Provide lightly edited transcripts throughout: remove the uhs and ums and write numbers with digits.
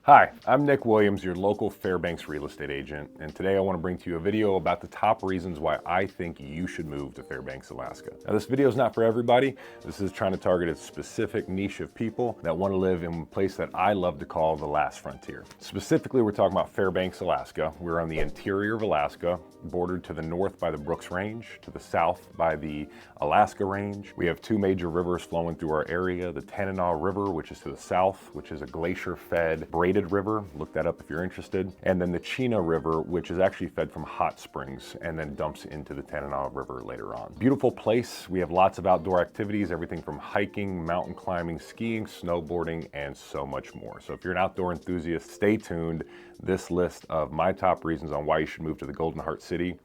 Hi, I'm Nic Williams, your local Fairbanks real estate agent, and today I want to bring to you a video about the top reasons why I think you should move to Fairbanks, Alaska. Now, this video is not for everybody. This is trying to target a specific niche of people that want to live in a place that I love to call the last frontier. Specifically, we're talking about Fairbanks, Alaska. We're on the interior of Alaska, bordered to the north by the Brooks Range, to the south by the Alaska Range. We have two major rivers flowing through our area, the Tanana River, which is to the south, which is a glacier-fed braided river. Look that up if you're interested. And then the Chena River, which is actually fed from hot springs and then dumps into the Tanana River later on. Beautiful place. We have lots of outdoor activities, everything from hiking, mountain climbing, skiing, snowboarding, and so much more. So if you're an outdoor enthusiast, stay tuned. This list of my top reasons on why you should move to the Golden Heart City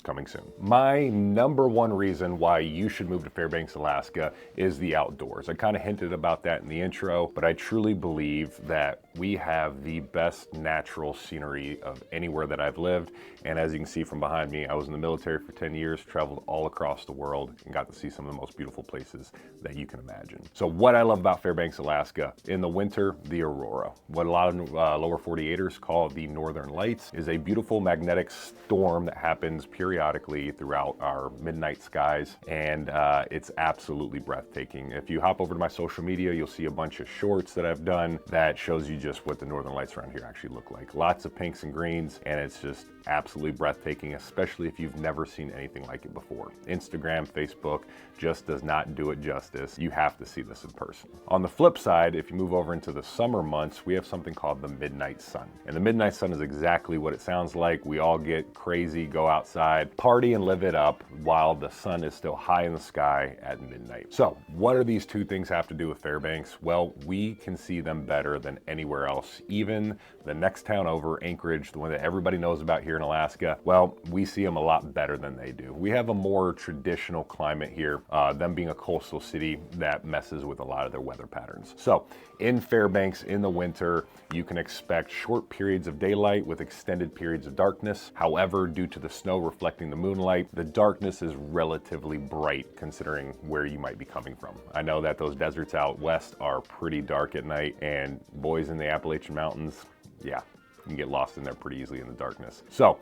coming soon. My number one reason why you should move to Fairbanks, Alaska is the outdoors. I kind of hinted about that in the intro, but I truly believe that we have the best natural scenery of anywhere that I've lived. And as you can see from behind me, I was in the military for 10 years, traveled all across the world, and got to see some of the most beautiful places that you can imagine. So what I love about Fairbanks, Alaska, in the winter, the aurora. What a lot of lower 48ers call the northern lights is a beautiful magnetic storm that happens periodically throughout our midnight skies, and it's absolutely breathtaking. If you hop over to my social media, you'll see a bunch of shorts that I've done that shows you just what the northern lights around here actually look like. Lots of pinks and greens, and it's just absolutely breathtaking, especially if you've never seen anything like it before. Instagram, Facebook just does not do it justice. You have to see this in person. On the flip side, if you move over into the summer months, we have something called the midnight sun. And the midnight sun is exactly what it sounds like. We all get crazy, go outside, party and live it up while the sun is still high in the sky at midnight. So what do these two things have to do with Fairbanks? Well, we can see them better than anywhere else. Even the next town over, Anchorage, the one that everybody knows about here in Alaska, well, we see them a lot better than they do. We have a more traditional climate here, them being a coastal city that messes with a lot of their weather patterns. So in Fairbanks in the winter, you can expect short periods of daylight with extended periods of darkness. However, due to the snow reflecting the moonlight, the darkness is relatively bright considering where you might be coming from. I know that those deserts out west are pretty dark at night, and boys in the Appalachian Mountains, yeah, you can get lost in there pretty easily in the darkness. So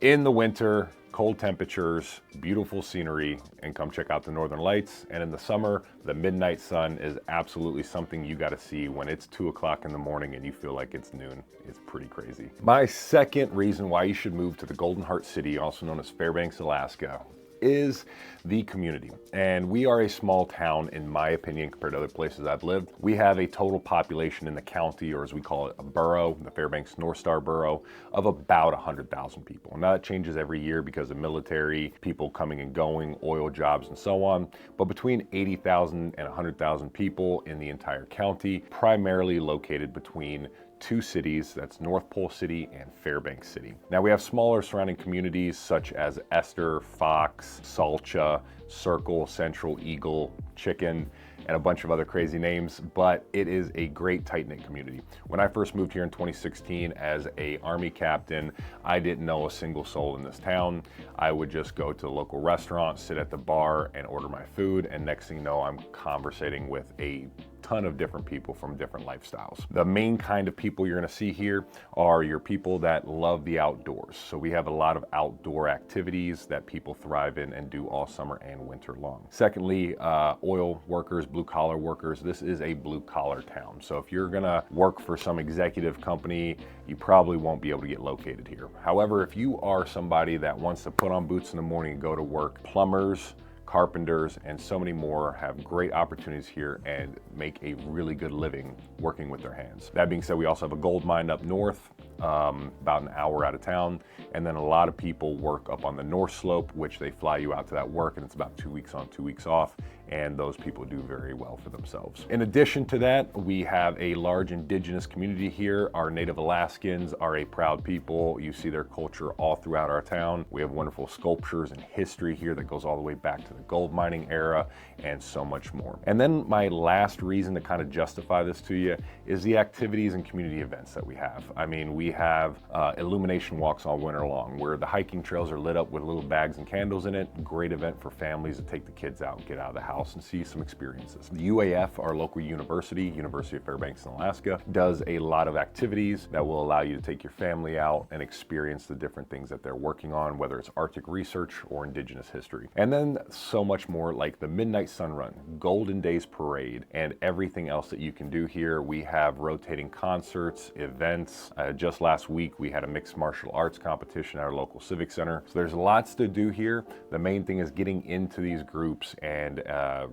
in the winter, cold temperatures, beautiful scenery, and come check out the northern lights. And in the summer, the midnight sun is absolutely something you got to see when it's 2 o'clock in the morning and you feel like it's noon. It's pretty crazy. My second reason why you should move to the Golden Heart City, also known as Fairbanks, Alaska, is the community. And we are a small town, in my opinion, compared to other places I've lived. We have a total population in the county, or as we call it, a borough, the Fairbanks North Star borough, of about 100,000 people. Now that changes every year because of military, people coming and going, oil jobs, and so on. But between 80,000 and 100,000 people in the entire county, primarily located between two cities, that's North Pole City and Fairbanks City. Now we have smaller surrounding communities such as Esther, Fox, Salcha, Circle, Central, Eagle, Chicken, and a bunch of other crazy names, but it is a great tight-knit community. When I first moved here in 2016 as a Army captain, I didn't know a single soul in this town. I would just go to the local restaurant, sit at the bar, and order my food, and next thing you know, I'm conversating with a ton of different people from different lifestyles. The main kind of people you're gonna see here are your people that love the outdoors. So we have a lot of outdoor activities that people thrive in and do all summer and winter long. Secondly, oil workers, blue collar workers. This is a blue collar town. So if you're gonna work for some executive company, you probably won't be able to get located here. However, if you are somebody that wants to put on boots in the morning and go to work, plumbers, carpenters, and so many more have great opportunities here and make a really good living working with their hands. That being said, we also have a gold mine up north, about an hour out of town, and then a lot of people work up on the north slope, which they fly you out to that work, and it's about 2 weeks on, 2 weeks off, and those people do very well for themselves. In addition to that, we have a large indigenous community here. Our Native Alaskans are a proud people. You see their culture all throughout our town. We have wonderful sculptures and history here that goes all the way back to the gold mining era and so much more. And then my last reason to kind of justify this to you is the activities and community events that we have. I mean, we We have illumination walks all winter long, where the hiking trails are lit up with little bags and candles in it. Great event for families to take the kids out and get out of the house and see some experiences. The UAF, our local university, University of Fairbanks in Alaska, does a lot of activities that will allow you to take your family out and experience the different things that they're working on, whether it's Arctic research or indigenous history. And then so much more, like the Midnight Sun Run, Golden Days Parade, and everything else that you can do here. We have rotating concerts, events. Just last week, we had a mixed martial arts competition at our local civic center. So there's lots to do here. The main thing is getting into these groups and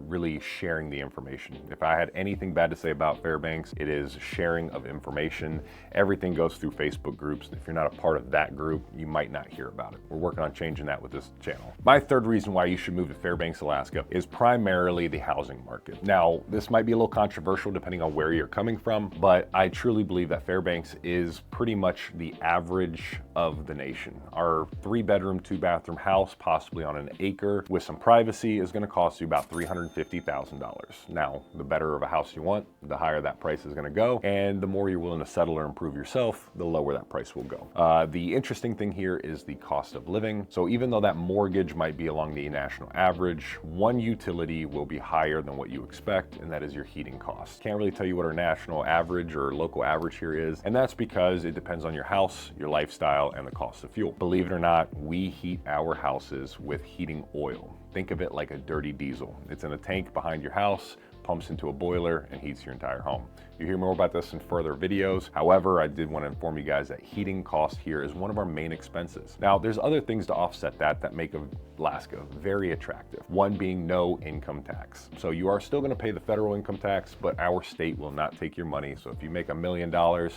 really sharing the information. If I had anything bad to say about Fairbanks, it is sharing of information. Everything goes through Facebook groups. If you're not a part of that group, you might not hear about it. We're working on changing that with this channel. My third reason why you should move to Fairbanks, Alaska is primarily the housing market. Now, this might be a little controversial depending on where you're coming from, but I truly believe that Fairbanks is pretty much the average of the nation. Our 3-bedroom, 2-bathroom house, possibly on an acre with some privacy, is going to cost you about $350,000. Now, the better of a house you want, the higher that price is going to go, and the more you're willing to settle or improve yourself, the lower that price will go. The interesting thing here is the cost of living. So even though that mortgage might be along the national average, one utility will be higher than what you expect, and that is your heating costs. Can't really tell you what our national average or local average here is, and that's because it depends on your house, your lifestyle, and the cost of fuel. Believe it or not, we heat our houses with heating oil. Think of it like a dirty diesel. It's in a tank behind your house, pumps into a boiler, and heats your entire home. You'll hear more about this in further videos. However, I did want to inform you guys that heating cost here is one of our main expenses. Now, there's other things to offset that make Alaska very attractive. One being no income tax. So you are still going to pay the federal income tax, but our state will not take your money. So if you make $1 million,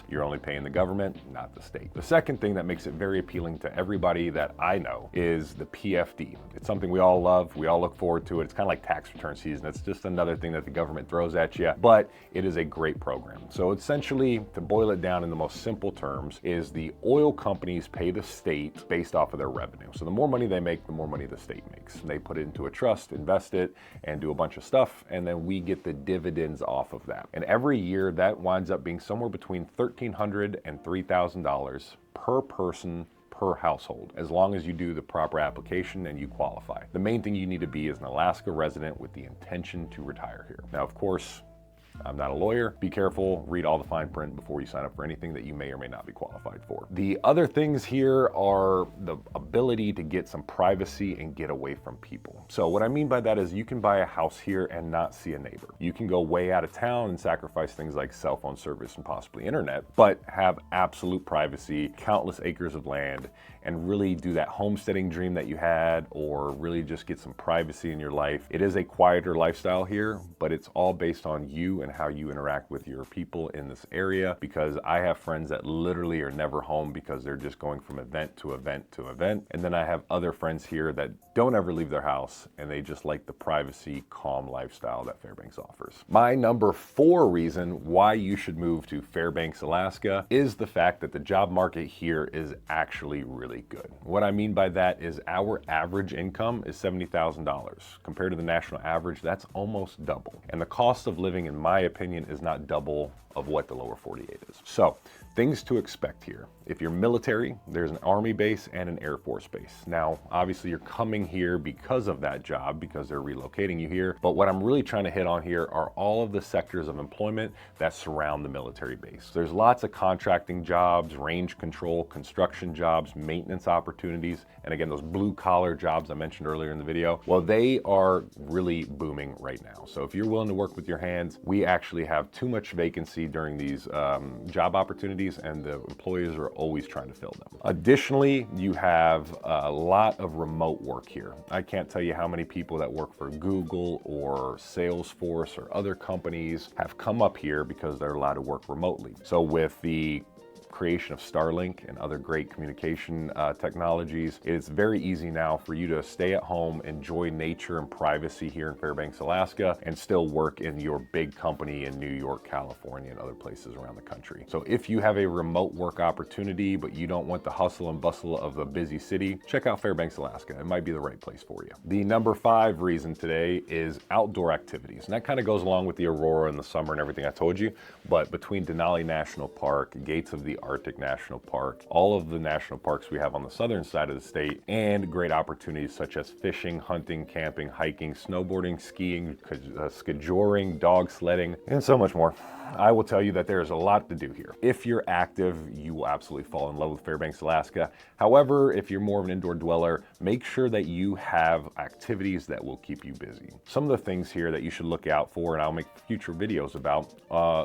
you're only paying the government, not the state. The second thing that makes it very appealing to everybody that I know is the PFD. It's something we all love. We all look forward to it. It's kind of like tax return season. It's just another thing that the government throws at you, but it is a great program. So essentially, to boil it down in the most simple terms, is the oil companies pay the state based off of their revenue. So the more money they make, the more money the state makes. And they put it into a trust, invest it, and do a bunch of stuff, and then we get the dividends off of that. And every year, that winds up being somewhere between $1,300 and $3,000 per person per household, as long as you do the proper application and you qualify. The main thing you need to be is an Alaska resident with the intention to retire here. Now, of course, I'm not a lawyer. Be careful, read all the fine print before you sign up for anything that you may or may not be qualified for. The other things here are the ability to get some privacy and get away from people. So what I mean by that is you can buy a house here and not see a neighbor. You can go way out of town and sacrifice things like cell phone service and possibly internet, but have absolute privacy, countless acres of land, and really do that homesteading dream that you had, or really just get some privacy in your life. It is a quieter lifestyle here, but it's all based on you and how you interact with your people in this area, because I have friends that literally are never home because they're just going from event to event to event. And then I have other friends here that don't ever leave their house, and they just like the privacy, calm lifestyle that Fairbanks offers. My number 4 reason why you should move to Fairbanks, Alaska is the fact that the job market here is actually really good. What I mean by that is our average income is $70,000. Compared to the national average, that's almost double. And the cost of living, in my opinion, is not double of what the lower 48 is. So, things to expect here. If you're military, there's an Army base and an Air Force base. Now, obviously you're coming here because of that job, because they're relocating you here. But what I'm really trying to hit on here are all of the sectors of employment that surround the military base. There's lots of contracting jobs, range control, construction jobs, maintenance opportunities, and again, those blue collar jobs I mentioned earlier in the video. Well, they are really booming right now. So if you're willing to work with your hands, we actually have too much vacancy during these job opportunities, and the employers are always trying to fill them. Additionally, you have a lot of remote work here. I can't tell you how many people that work for Google or Salesforce or other companies have come up here because they're allowed to work remotely. So with the creation of Starlink and other great communication technologies, it's very easy now for you to stay at home, enjoy nature and privacy here in Fairbanks, Alaska, and still work in your big company in New York, California, and other places around the country. So if you have a remote work opportunity, but you don't want the hustle and bustle of a busy city, check out Fairbanks, Alaska. It might be the right place for you. The number 5 reason today is outdoor activities. And that kind of goes along with the aurora in the summer and everything I told you, but between Denali National Park, Gates of the Arctic National Park, all of the national parks we have on the southern side of the state, and great opportunities such as fishing, hunting, camping, hiking, snowboarding, skiing, skijoring, dog sledding, and so much more. I will tell you that there's a lot to do here. If you're active, you will absolutely fall in love with Fairbanks, Alaska. However, if you're more of an indoor dweller, make sure that you have activities that will keep you busy. Some of the things here that you should look out for, and I'll make future videos about,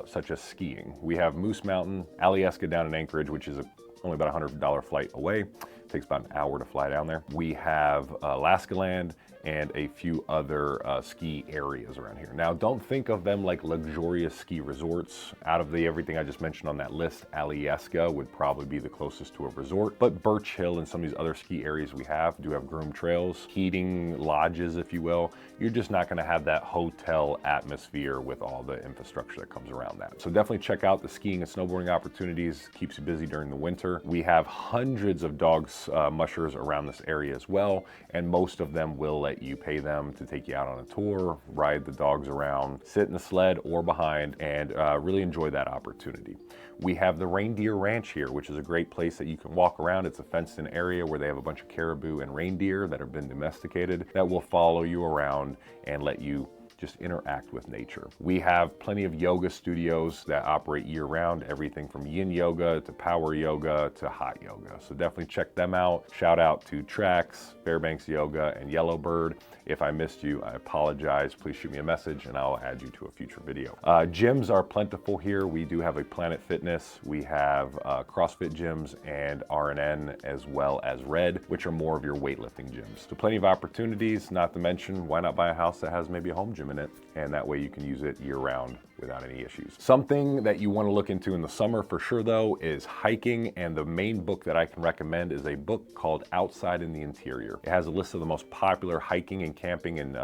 such as skiing. We have Moose Mountain, Alyeska down in Anchorage, which is only about a $100 flight away. It takes about an hour to fly down there. We have Alaska Land and a few other ski areas around here. Now, don't think of them like luxurious ski resorts. Out of everything I just mentioned on that list, Alyeska would probably be the closest to a resort, but Birch Hill and some of these other ski areas we have do have groomed trails, heating lodges, if you will. You're just not gonna have that hotel atmosphere with all the infrastructure that comes around that. So definitely check out the skiing and snowboarding opportunities. Keeps you busy during the winter. We have hundreds of dogs, mushers around this area as well, and most of them will let you pay them to take you out on a tour, ride the dogs around, sit in the sled or behind, and really enjoy that opportunity. We have the Reindeer Ranch here, which is a great place that you can walk around. It's a fenced-in area where they have a bunch of caribou and reindeer that have been domesticated that will follow you around and let you just interact with nature. We have plenty of yoga studios that operate year-round, everything from yin yoga to power yoga to hot yoga. So definitely check them out. Shout out to Trax, Fairbanks Yoga, and Yellowbird. If I missed you, I apologize. Please shoot me a message and I'll add you to a future video. Gyms are plentiful here. We do have a Planet Fitness. We have CrossFit gyms and RNN, as well as Red, which are more of your weightlifting gyms. So plenty of opportunities, not to mention, why not buy a house that has maybe a home gym in it? And that way you can use it year-round without any issues. Something that you want to look into in the summer for sure though is hiking, and the main book that I can recommend is a book called Outside in the Interior. It has a list of the most popular hiking and camping and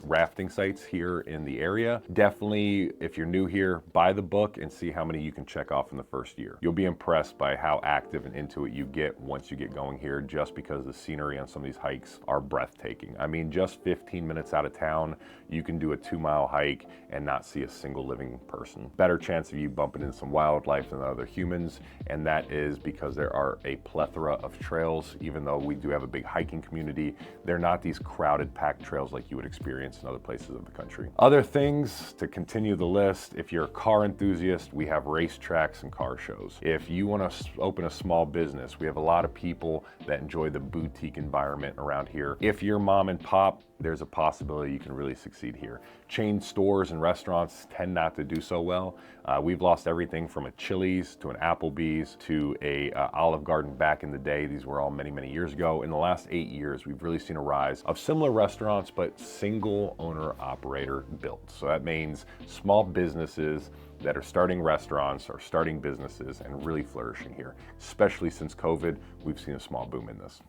rafting sites here in the area. Definitely, if you're new here, buy the book and see how many you can check off in the first year. You'll be impressed by how active and into it you get once you get going here, just because the scenery on some of these hikes are breathtaking. I mean, just 15 minutes out of town, you can do a 2-mile hike and not see a single living person. Better chance of you bumping into some wildlife than other humans, and that is because there are a plethora of trails. Even though we do have a big hiking community, they're not these crowded, packed trails like you would experience in other places of the country. Other things to continue the list: if you're a car enthusiast, we have racetracks and car shows. If you want to open a small business, we have a lot of people that enjoy the boutique environment around here. If you're mom and pop, there's a possibility you can really succeed here. Chain stores and restaurants tend not to do so well. We've lost everything from a Chili's to an Applebee's to a Olive Garden back in the day. These were all many, many years ago. In the last 8 years, we've really seen a rise of similar restaurants, but single owner operator built. So that means small businesses that are starting restaurants or starting businesses and really flourishing here. Especially since COVID, we've seen a small boom in this.